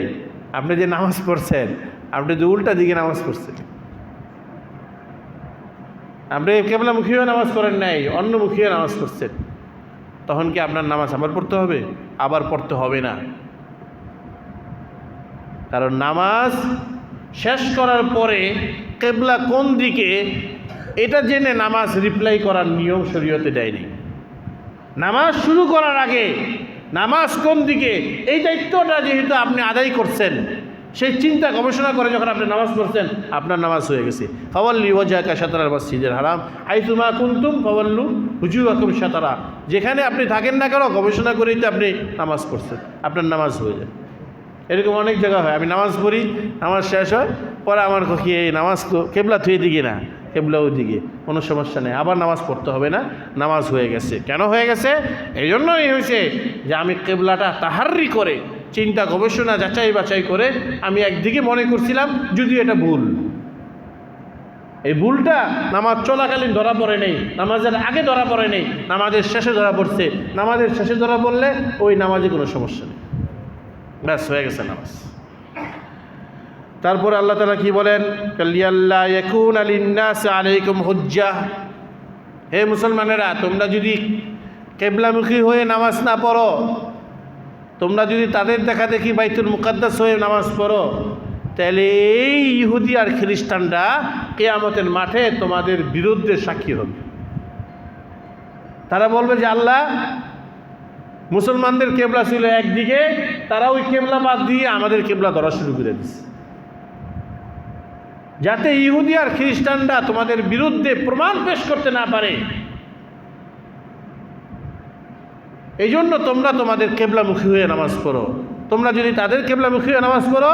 আপনি যে নামাজ পড়ছেন, আপনি যে উল্টা দিকে নামাজ পড়ছেন, আপনি কেবলামুখীও নামাজ পড়েন নাই, অন্যমুখীও নামাজ পড়ছেন। তখন কি আপনার নামাজ আবার পড়তে হবে? আবার পড়তে হবে না। কারণ নামাজ শেষ করার পরে কেবলা কোন দিকে এটা জেনে নামাজ রিপ্লাই করার নিয়ম শরীয়তে দেয়নি। নামাজ শুরু করার আগে নামাজ কোন দিকে এই দায়িত্বটা যেহেতু আপনি আদায় করছেন, সেই চিন্তা গবেষণা করে যখন আপনি নামাজ পড়ছেন, আপনার নামাজ হয়ে গেছে। ফাওয়াল্লি ওয়াজহাকা শাতরাল মাসজিদিল হারাম হাইসুমা কুনতুম ফাওয়াল্লু উজুহাকুম শাতরা। যেখানে আপনি থাকেন না কেন, গবেষণা করেই তো আপনি নামাজ পড়ছেন, আপনার নামাজ হয়ে যায়। এরকম অনেক জায়গা হয়, আমি নামাজ পড়ি, নামাজ শেষ হয়, পরে আমার কি এই নামাজ তো কেবলা থুয়ে দিকে না, কেবলা ওই দিকে, কোনো সমস্যা নেই, আবার নামাজ পড়তে হবে না, নামাজ হয়ে গেছে। কেন হয়ে গেছে? এই জন্যই হয়েছে যে আমি কেবলাটা তাহারি করে চিন্তা গবেষণা যাচাই বাছাই করে আমি একদিকে মনে করছিলাম, যদিও এটা ভুল। এই ভুলটা নামাজ চলাকালীন ধরা পড়ে নেই, নামাজের আগে ধরা পড়ে নেই, নামাজের শেষে ধরা পড়ছে। নামাজের শেষে ধরা পড়লে ওই নামাজে কোনো সমস্যা নেই, ব্যাস হয়ে গেছে নামাজ। তারপরে আল্লাহ তাআলা কি বলেন? লিয়াল্লা ইয়াকুনা লিন্নাসি আলাইকুম হুজ্জাহ। হে মুসলমানেরা, তোমরা যদি কেবলামুখী হয়ে নামাজ না পড়ো, তোমরা যদি তাদের দেখা দেখি বাইতুল মুকাদ্দাস হয়ে নামাজ পড়ো, তাহলে এই ইহুদি আর খ্রিস্টানরা কিয়ামতের মাঠে তোমাদের বিরুদ্ধে সাক্ষী হবে। তারা বলবে যে আল্লাহ, মুসলমানদের কেবলা ছিল একদিকে, তারা ওই কেবলা বাদ দিয়ে আমাদের কেবলা ধরা শুরু করে দিচ্ছে, যাতে ইহুদি আর খ্রিস্টানরা তোমাদের বিরুদ্ধে প্রমাণ পেশ করতে না পারে। এই জন্য তোমরা তোমাদের কেবলামুখী হয়ে নামাজ পড়ো। তোমরা যদি তাদের কেবলামুখী হয়ে নামাজ পড়ো,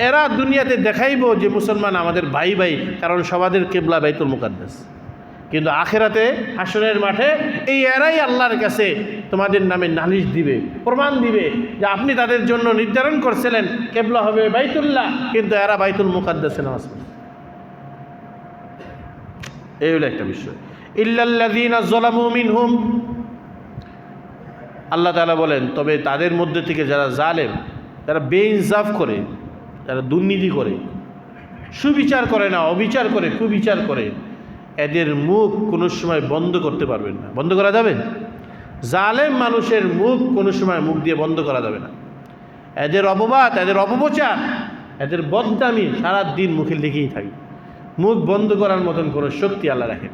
এরা দুনিয়াতে দেখাইব যে মুসলমান আমাদের ভাই ভাই, কারণ সবাদের কেবলা বাইতুল মুকাদ্দাস। কিন্তু আখেরাতে হাসরের মাঠে এই এরাই আল্লাহর কাছে তোমাদের নামে নালিশ দিবে, প্রমাণ দিবে যে আপনি তাদের জন্য নির্ধারণ করছিলেন কেবলা হবে বাইতুল্লাহ, কিন্তু এরা বাইতুল মুকাদ্দাসে নামাজ পড়ে। এই হলো একটা বিষয়। ইল্লাল্লাযীনা যালামু মিনহুম, আল্লাহ তাআলা বলেন, তবে তাদের মধ্যে থেকে যারা জালেম, যারা বেইনসাফ করে, যারা দুর্নীতি করে, সুবিচার করে না, অবিচার করে, কুবিচার করে, এদের মুখ কোনো সময় বন্ধ করতে পারবেন না। বন্ধ করা যাবে? জালেম মানুষের মুখ কোনো সময় মুখ দিয়ে বন্ধ করা যাবে না। এদের অপবাদ, এদের অপপ্রচার, এদের বদনামি সারা দিন মুখে লেগেই থাকে। মুখ বন্ধ করার মতন কোনো শক্তি আল্লাহ রাখেন।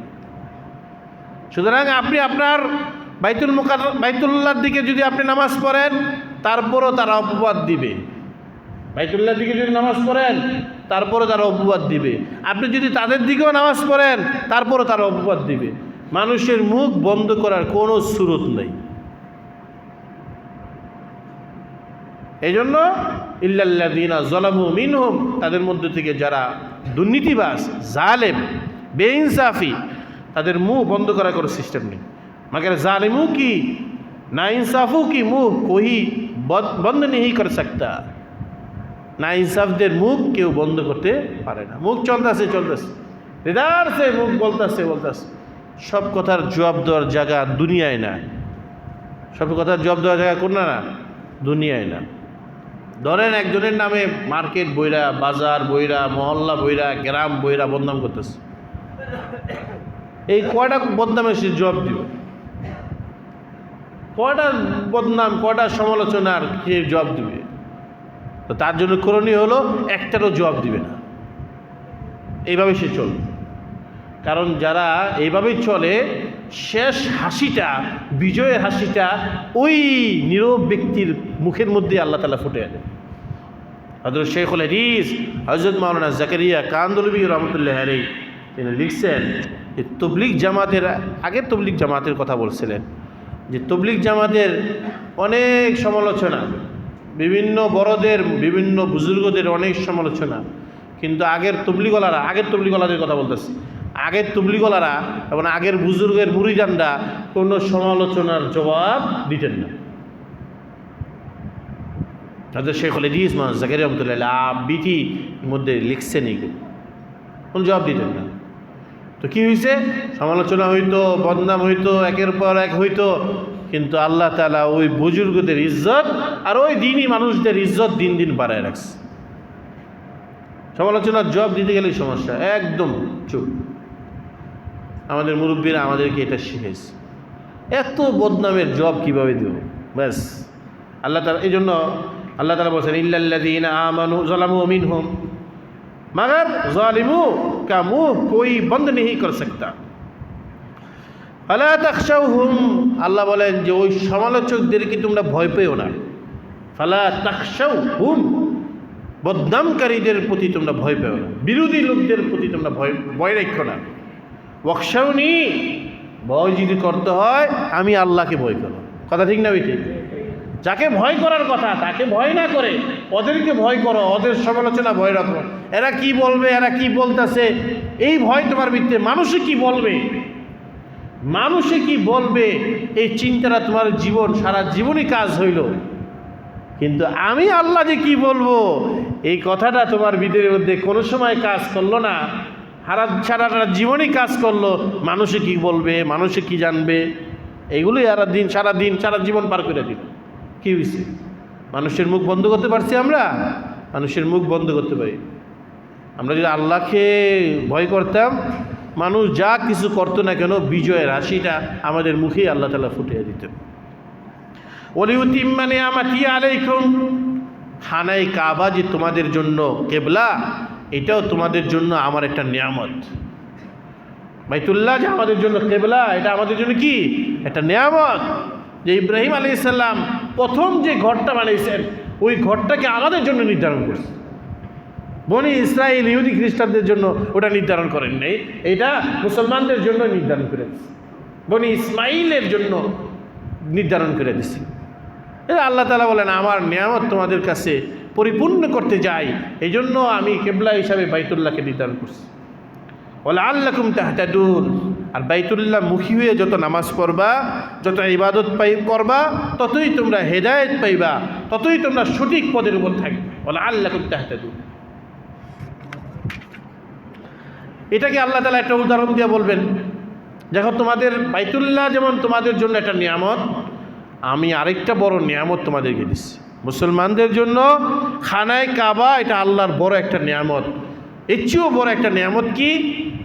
সুতরাং আপনি আপনার বাইতুল্লাহর দিকে যদি আপনি নামাজ পড়েন, তারপরও তারা অপবাদ দিবে। বাইতুল্লাহর দিকে যদি নামাজ পড়েন, তারপরও তারা অপবাদ দিবে। আপনি যদি তাদের দিকেও নামাজ পড়েন, তারপরও তারা অপবাদ দিবে। মানুষের মুখ বন্ধ করার কোনো সুরত নেই। এই জন্য ইল্লাল্লাযীনা যালামু মিনহুম, তাদের মধ্যে থেকে যারা দুর্নীতিবাজ, জালেম, বেইনসাফি, তাদের মুখ বন্ধ করার কোনো সিস্টেম নেই। मगर जालिमों की नाइंसाफ़ों की मुँह कोई बंद नहीं कर सकता। नाइंसाफদের মুখ কেউ বন্ধ করতে পারে না। মুখ চলতেছে হৃদয় সে মুখ বলতেছে। সব কথার জবাব দেওয়ার জায়গা দুনিয়ায় না। সব কথার জবাব দেওয়ার জায়গা কোন না? দুনিয়ায় না। ধরেন একজনের নামে মার্কেট বইরা, বাজার বইরা, মহল্লা বইরা, গ্রাম বইরা বদনাম করতেছে। এই কয়টা বদনামের সে জবাব দিবে? কয়টা বদনাম, কয়টা সমালোচনার সে জবাব দিবে? তো তার জন্য করণীয় হলো একটারও জবাব দিবে না, এইভাবে সে চলবে। কারণ যারা এইভাবেই চলে, শেষ হাসিটা, বিজয়ের হাসিটা ওই নীরব ব্যক্তির মুখের মধ্যে আল্লাহ তাআলা ফুটে আনে। হযরত শেখুল হাদিস হযরত মাওলানা জাকারিয়া কান্দলবি রহমতুল্লাহ আলাইহি তিনি লিখছেন, এই তবলিগ জামাতের, আগে তবলিগ জামাতের কথা বলছিলেন, যে তবলিগ জামাতের অনেক সমালোচনা, বিভিন্ন বড়দের, বিভিন্ন বুজুর্গদের অনেক সমালোচনা, কিন্তু আগের তবলিগলাদের কথা বলতেছি, আগের তবলিগলারা এবং আগের বুজুর্গের মুরিদানরা কোনো সমালোচনার জবাব দিতেন না। তাদের শেখুল হাদিস মুহাম্মদ জাকারিয়া রহমতুল্লাহ আবিটি মধ্যে লিখছেন, এইগুলো কোনো জবাব দিতেন না। তো কী হয়েছে? সমালোচনা হইতো, বদনাম হইতো, একের পর এক হইতো, কিন্তু আল্লাহ তাআলা ওই বুজুর্গদের ইজ্জত আর ওই দিনই মানুষদের ইজ্জত দিন দিন বাড়ায় রাখছে। সমালোচনার জবাব দিতে গেলেই সমস্যা, একদম চুপ। আমাদের মুরব্বীরা আমাদেরকে এটা শিখেছে, এত বদনামের জবাব কীভাবে দেব? ব্যাস আল্লাহ তাআলা, এই জন্য আল্লাহ তাআলা বলছেন ইল্লাল্লাযীনা আমানু যালামু মিনহুম मगर ज़ालिमों का मुंह कोई बंद नहीं कर सकता। अला तखशाउहुम, আল্লাহ বলেন যে ওই সমালোচকদেরকে তোমরা ভয় পেও না। ফালা তাখশাউহুম, বদনামকারীদের প্রতি তোমরা ভয় পেও না, বিরোধী লোকদের প্রতি তোমরা ভয় রাখো না। ওয়াখশাউনি, ভয় যদি করতে হয় আমি আল্লাহকে ভয় করো। কথা ঠিক না বেঠিক? যাকে ভয় করার কথা তাকে ভয় না করে ওদেরকে ভয় করো, ওদের সমালোচনা ভয় রাখো। এরা কি বলবে, এরা কি বলতেছে, এই ভয় তোমার ভিতরে। মানুষে কি বলবে, মানুষে কি বলবে, এই চিন্তাটা তোমার সারা জীবনই কাজ হইল, কিন্তু আমি আল্লাহ যে কি বলবো এই কথাটা তোমার ভিতরের মধ্যে কোনো সময় কাজ করলো না। সারাটা জীবনই কাজ করলো, মানুষে কি বলবে, মানুষে কি জানবে, এইগুলোই সারা জীবন পার করে দিল। কি হয়েছে? মানুষের মুখ বন্ধ করতে পারছি আমরা? মানুষের মুখ বন্ধ করতে পারি। আমরা যদি আল্লাহকে ভয় করতাম, মানুষ যা কিছু করতো না কেন বিজয়ের হাসিটা আমাদের মুখেই আল্লাহ তাআলা ফুটিয়ে দিতেন। ওয়ালিউতিম্মা নিআমাতি আলাইকুম, খানায়ে কাবা যে তোমাদের জন্য কেবলা, এটাও তোমাদের জন্য আমার একটা নিয়ামত। বাইতুল্লাহ যে আমাদের জন্য কেবলা, এটা আমাদের জন্য কি একটা নিয়ামত। যে ইব্রাহিম আলাইহিস সালাম প্রথম যে ঘরটা বানিয়েছেন ওই ঘরটাকে আমাদের জন্য নির্ধারণ করছে। বনি ইসরাইল ইহুদি খ্রিস্টানদের জন্য ওটা নির্ধারণ করেন নাই, এটা মুসলমানদের জন্য নির্ধারণ করে দিচ্ছে, বনি ইসমাইলের জন্য নির্ধারণ করে দিচ্ছে। এটা আল্লাহ তাআলা বলেন আমার নিয়ামত তোমাদের কাছে পরিপূর্ণ করতে যাই, এই জন্য আমি কেবলা হিসাবে বাইতুল্লাহকে নির্ধারণ করছি। ওয়ালাআল্লাকুম তাহতাদুন, আর বাইতুল্লাহ মুখী হয়ে যত নামাজ পড়বা, যত ইবাদত করবা, ততই তোমরা হেদায়েত পাইবা, ততই তোমরা সঠিক পদের উপর থাকবে। ওয়ালাআল্লাকুম তাহতাদুন, এটাকে আল্লাহ তাআলা একটা উদাহরণ দিয়ে বলবেন, দেখো তোমাদের বাইতুল্লাহ যেমন তোমাদের জন্য একটা নিয়ামত, আমি আরেকটা বড় নিয়ামত তোমাদেরকে দিচ্ছি। মুসলমানদের জন্য খানায়ে কাবা এটা আল্লাহর বড় একটা নিয়ামত। এর চেয়েও বড় একটা নিয়ামত কি?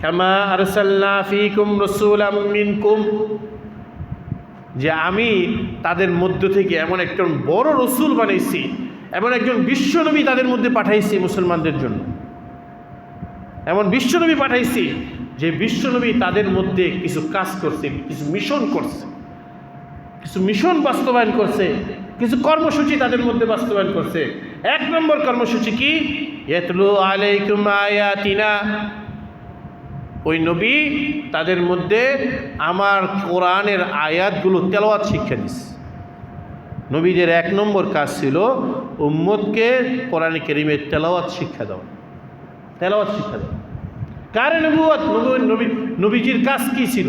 কামা আরসালনা ফীকুম রাসূলাম মিনকুম, যে আমি তাদের মধ্য থেকে এমন একজন বড় রসুল বানাইছি, এমন একজন বিশ্বনবী তাদের মধ্যে পাঠাইছি মুসলমানদের জন্য। এমন বিশ্বনবী পাঠাইছি যে বিশ্বনবী তাদের মধ্যে কিছু কাজ করছে, কিছু মিশন করছে, কিছু মিশন বাস্তবায়ন করছে, কিছু কর্মসূচি তাদের মধ্যে বাস্তবায়ন করছে। এক নম্বর কর্মসূচি কি? ইয়াতলু আলাইকুম আয়াতিনা, ওই নবী তাদের মধ্যে আমার কোরআনের আয়াতগুলো তেলাওয়াত শিক্ষা দিচ্ছে। নবীদের এক নম্বর কাজ ছিল উম্মতকে কোরআনে কারীমের তেলাওয়াত শিক্ষা দেওয়া, তেলাওয়াত শিক্ষা দেওয়া। কার নবুয়ত? নবীজির কাজ কি ছিল?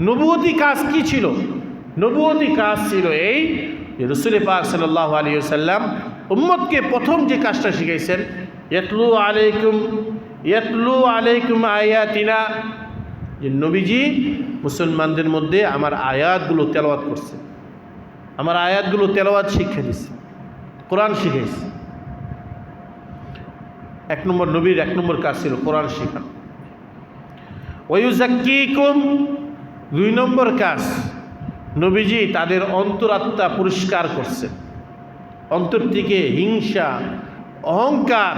নবুয়তি কাজ কি ছিল? নবুয়তি কাজ ছিল এই যে রাসূল পাক সাল্লাল্লাহু আলাইহি ওয়াসাল্লাম উম্মতকে প্রথম যে কাজটা শিখাইছেন, ইয়াতলু আলাইকুম আয়াতিনা, যে নবীজি মুসলমানদের মধ্যে আমার আয়াতগুলো তেলাওয়াত করছে, আমার আয়াতগুলো তেলাওয়াত শিক্ষা দিচ্ছে, কোরআন শিখাইছে। এক নম্বর নবীর এক নম্বর কাজ ছিল কোরআন শেখানো। ওয়ায়ুযাক্কিকুম, দুই নম্বর কাজ নবীজি তাদের অন্তরাত্মা পরিষ্কার করছে, অন্তর থেকে হিংসা, অহংকার,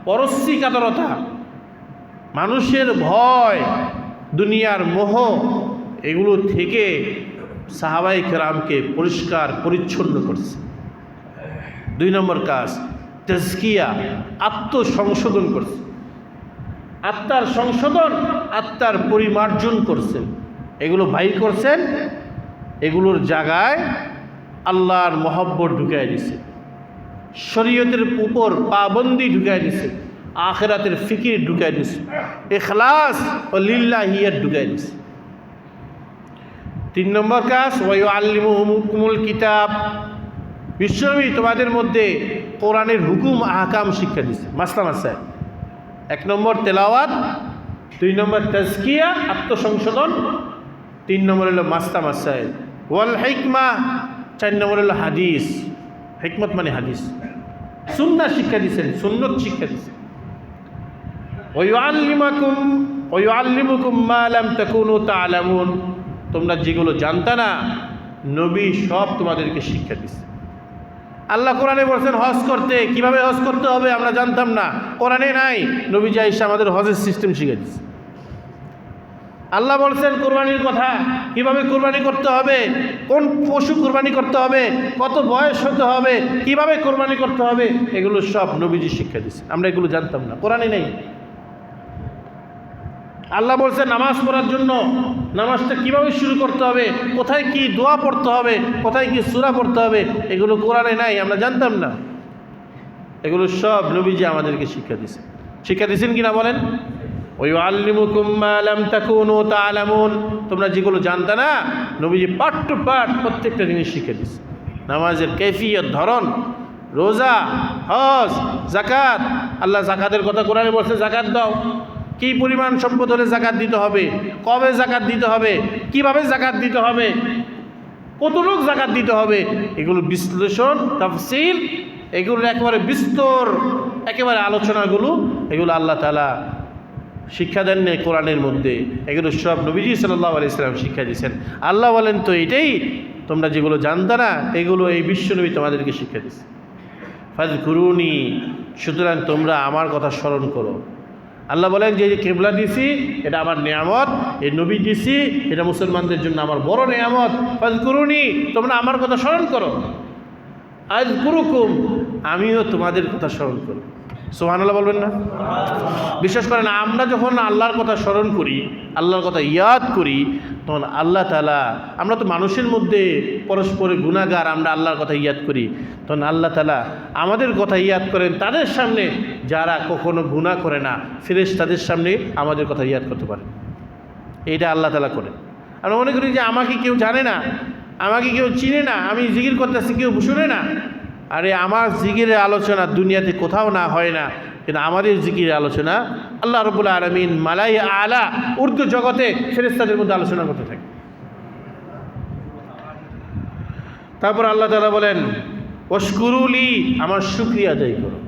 পরশ্রীকাতরতা, মানুষের ভয়, দুনিয়ার মোহ, এগুলো থেকে সাহাবায়ে কেরামকে পরিষ্কার পরিচ্ছন্ন করছে। দুই নম্বর কাজ তাজকিয়া, আত্মসংশোধন করছে, আত্মার সংশোধন, আত্মার পরিমার্জন করছেন। এগুলো বাইর করছেন, এগুলোর জায়গায় আল্লাহর মহব্বত ঢুকাই দিছে, শরীয়তের উপর পাবন্দি ঢুকাই দিছে, আখিরাতের ফিকির ঢুকাই দিছে, ইখলাস ও লিল্লাহিয়াত ঢুকাই দিছে। 3 নম্বর কাজ ওয়ায়ুআল্লিমুহুমুল কিতাব, বিশ্বনবী তোমাদের মধ্যে কোরআনের হুকুম আহকাম শিক্ষা দিছে, মাসলা মাসাইল। 1 নম্বর তেলাওয়াত, 2 নম্বর তাজকিয়া আত্মসংশোধন, 3 নম্বর হলো মাসলা মাসাইল। ওয়াল হিকমা, 4 নম্বর হলো হাদিস, হিকমত মানে হাদিস, সুন্নাহ শিক্ষা দিয়েছেন, সুন্নত শিক্ষা দিয়েছেন। ওয়ায়ুআল্লিমুকুম মা লাম তাকুনু তা'লামুন, তোমরা যেগুলো জানতা না নবী সব তোমাদেরকে শিক্ষা দিচ্ছে। আল্লাহ কোরআনে বলছেন হজ করতে, কিভাবে হজ করতে হবে আমরা জানতাম না, কোরআনে নাই, নবী যা এসে আমাদের হজের সিস্টেম শিখে দিচ্ছে। আল্লাহ বলছেন কোরবানির কথা, কিভাবে কোরবানি করতে হবে, কোন পশু কোরবানি করতে হবে, কত বয়স হতে হবে, কিভাবে কোরবানি করতে হবে, এগুলো সব নবীজি শিক্ষা দিচ্ছে। আমরা এগুলো জানতাম না, কোরআনে নেই। আল্লাহ বলছে নামাজ পড়ার জন্য নামাজটা কিভাবে শুরু করতে হবে, কোথায় কি দোয়া পড়তে হবে, কোথায় কি সূরা পড়তে হবে, এগুলো কোরআনে নাই, আমরা জানতাম না। এগুলো সব নবীজি আমাদেরকে শিক্ষা দিয়েছে। শিক্ষা দিয়েছেন কিনা বলেন? ওয়ায়ুআল্লিমুকুম মা লাম তাকুনু তা'লামুন, তোমরা যেগুলো জানতা না নবীজি পার্ট টু পার্ট প্রত্যেকটা জিনিস শিক্ষা দিয়েছে। নামাজের কৈফিয়ত, ধরন, রোজা, হজ, যাকাত। আল্লাহ যাকাতের কথা কোরআনে বলছে যাকাত দাও, কী পরিমাণ সম্পদ হলে জাকাত দিতে হবে, কবে জাকাত দিতে হবে, কিভাবে জাকাত দিতে হবে, কত লোক জাকাত দিতে হবে, এগুলো বিশ্লেষণ, তাফসীল, এগুলো একেবারে বিস্তর একেবারে আলোচনাগুলো, এগুলো আল্লাহ তাআলা শিক্ষা দেন না কোরআনের মধ্যে, এগুলো সব নবীজি সাল্লাল্লাহু আলাইহি ওয়াসাল্লাম শিক্ষা দিয়েছেন। আল্লাহ বলেন তো এটাই তোমরা যেগুলো জানতা না এগুলো এই বিশ্বনবী তোমাদেরকে শিক্ষা দিয়েছে। ফাযকুরুনি, সুতরাং তোমরা আমার কথা স্মরণ করো। আল্লাহ বলেন যে কিবলা দিছি এটা আমার নিয়ামত, এই নবী দিছি এটা মুসলমানদের জন্য আমার বড় নিয়ামত। ফাযকুরুনি, তোমরা আমার কথা স্মরণ করো। আযকুরুকুম, আমিও তোমাদের কথা স্মরণ করব। সুবহানাল্লাহ বলবেন না? বিশ্বাস করেন আমরা যখন আল্লাহর কথা স্মরণ করি, আল্লাহর কথা ইয়াদ করি, তখন আল্লাহ তাআলা, আমরা তো মানুষের মধ্যে পরস্পরের গুনাহগার, আমরা আল্লাহর কথা ইয়াদ করি, তখন আল্লাহ তাআলা আমাদের কথা ইয়াদ করেন তাদের সামনে যারা কখনো গুনাহ করে না, ফেরেশতাদের সামনে আমাদের কথা ইয়াদ করতে পারে। এইটা আল্লাহ তাআলা করে। আমরা মনে করি যে আমাকে কেউ জানে না, আমাকে কেউ চিনে না, আমি জিকির করতেছি কেউ শুনে না। আরে আমার জিকিরের আলোচনা দুনিয়াতে কোথাও না হয় না, কিন্তু আমাদের জিকিরের আলোচনা আল্লাহ রাব্বুল আলামিন মালাই আলা উর্দু জগতে ফেরেশতাদের মধ্যে আলোচনা করতে থাকে। তারপর আল্লাহ তাআলা বলেন ওয়াশকুরুলি, আমার শুকরিয়া আদায় করো,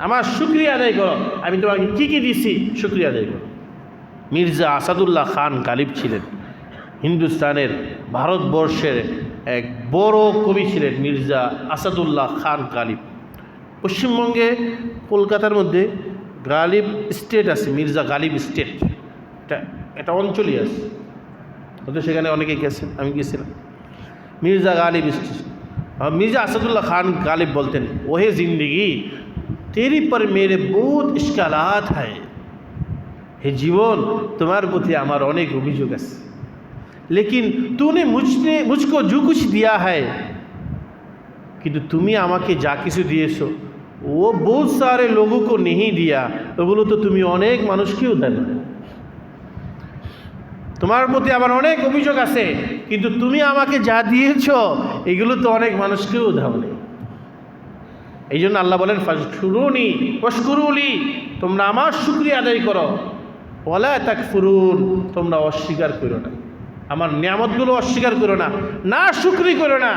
আমার শুকরিয়া আদায় করো, আমি তোমাকে কী কী দিছি শুকরিয়া আদায় করো। মির্জা আসাদুল্লাহ খান গালিব ছিলেন, হিন্দুস্তানের ভারতবর্ষের এক বড় কবি ছিলেন মির্জা আসাদুল্লাহ খান গালিব। পশ্চিমবঙ্গে কলকাতার মধ্যে গালিব স্টেট আছে, মির্জা গালিব স্টেট, এটা অঞ্চলই আছে, হয়তো সেখানে অনেকে গেছেন, আমি গেছিলাম। মির্জা গালিব স্টেট, মির্জা আসাদুল্লাহ খান গালিব বলতেন ওহে জিন্দগি তেরি পর মেরে বহুত ইশকালাত হয়, হে জীবন তোমার প্রতি আমার অনেক অভিযোগ আছে, लेकिन तूने मुझको जो कुछ दिया है, কিন্তু তুমি আমাকে যা কিছু দিয়েছো ও বহুত সারে লোগों को नहीं दिया, ওগুলো তো তুমি অনেক মানুষকেও দেন। তোমার প্রতি আমার অনেক অভিযোগ আছে, কিন্তু তুমি আমাকে যা দিয়েছো এগুলো তো অনেক মানুষকেও দাওনি। এই জন্য আল্লাহ বলেন ফাশকুরুনি ওয়াশকুরুলি, তোমরা আমার শুকরিয়া আদায় করো, ওয়ালা তাকফুরুন, তোমরা অস্বীকার করো না, আমার নিয়ামতগুলো অস্বীকার করো না, না শুকরি করো না,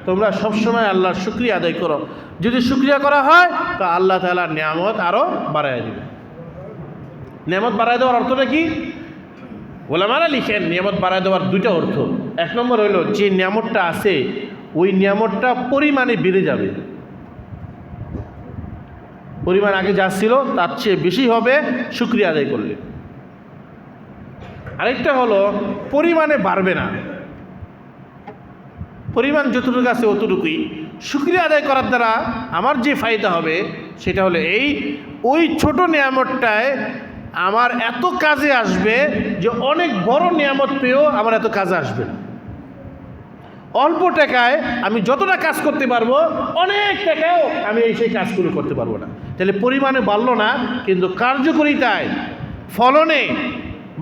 তোমরা সবসময় আল্লাহর শুকরিয়া আদায় করো। যদি শুকরিয়া করা হয় তো আল্লাহ তাআলার নিয়ামত আরও বাড়ায় দেবে। নিয়ামত বাড়ায় দেওয়ার অর্থটা কি? ওলামারা লিখেন নিয়ামত বাড়ায় দেওয়ার দুইটা অর্থ। 1 নম্বর হইল যে নিয়ামতটা আছে ওই নিয়ামতটা পরিমাণে বেড়ে যাবে, পরিমাণ আগে যা ছিল তার চেয়ে বেশি হবে শুকরিয়া আদায় করলে। আরেকটা হলো পরিমাণে বাড়বে না, পরিমাণ যতটুকু আছে অতটুকুই। শুকরিয়া আদায় করার দ্বারা আমার যে ফায়দা হবে সেটা হলো এই, ওই ছোট নিয়ামতটায় আমার এত কাজে আসবে যে অনেক বড় নিয়ামত পেয়েও আমার এত কাজে আসবে না। অল্প টাকায় আমি যতটা কাজ করতে পারবো অনেক টাকাও আমি সেই কাজগুলো করতে পারবো না। তাহলে পরিমাণে বাড়লো না, কিন্তু কার্যকারিতায়, ফলনে,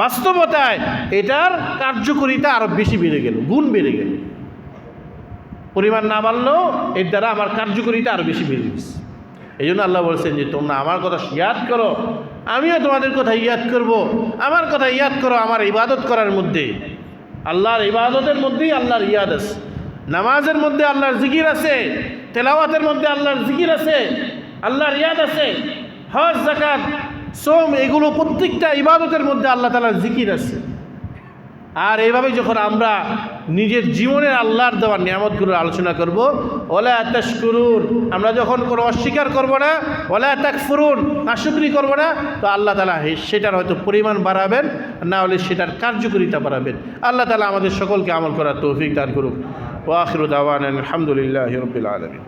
বাস্তবতায় এটার কার্যকারিতা আরও বেশি বেড়ে গেল, গুণ বেড়ে গেল। পরিমাণ না বাড়লেও এর দ্বারা আমার কার্যকারিতা আরও বেশি বেড়ে গেছে। এই জন্য আল্লাহ বলছেন যে তোমরা আমার কথা ইয়াদ করো, আমিও তোমাদের কথা ইয়াদ করব। আমার কথা ইয়াদ করো আমার ইবাদত করার মধ্যে। আল্লাহর ইবাদতের মধ্যেই আল্লাহর ইয়াদ আছে, নামাজের মধ্যে আল্লাহর জিকির আছে, তেলাওয়াতের মধ্যে আল্লাহর জিকির আছে, আল্লাহর ইয়াদ আছে। হজ, যাকাত, সোম, এগুলো প্রত্যেকটা ইবাদতের মধ্যে আল্লাহ তাআলার জিকির আছে। আর এইভাবে যখন আমরা নিজের জীবনের আল্লাহর দেওয়ার নিয়ামতগুলোর আলোচনা করব, ওয়ালা তাশকুরুন, আমরা যখন কোনো অস্বীকার করব না, ওয়ালা তাকফুরুন, নাশুকরি করব না, তো আল্লাহ তাআলা সেটার হয়তো পরিমাণ বাড়াবেন, না হলে সেটার কার্যকারিতা বাড়াবেন। আল্লাহ তাআলা আমাদের সকলকে আমল করার তৌফিক দান করুক। ওয়া আখিরু দাওয়ানা আলহামদুলিল্লাহি রাব্বিল আলামিন।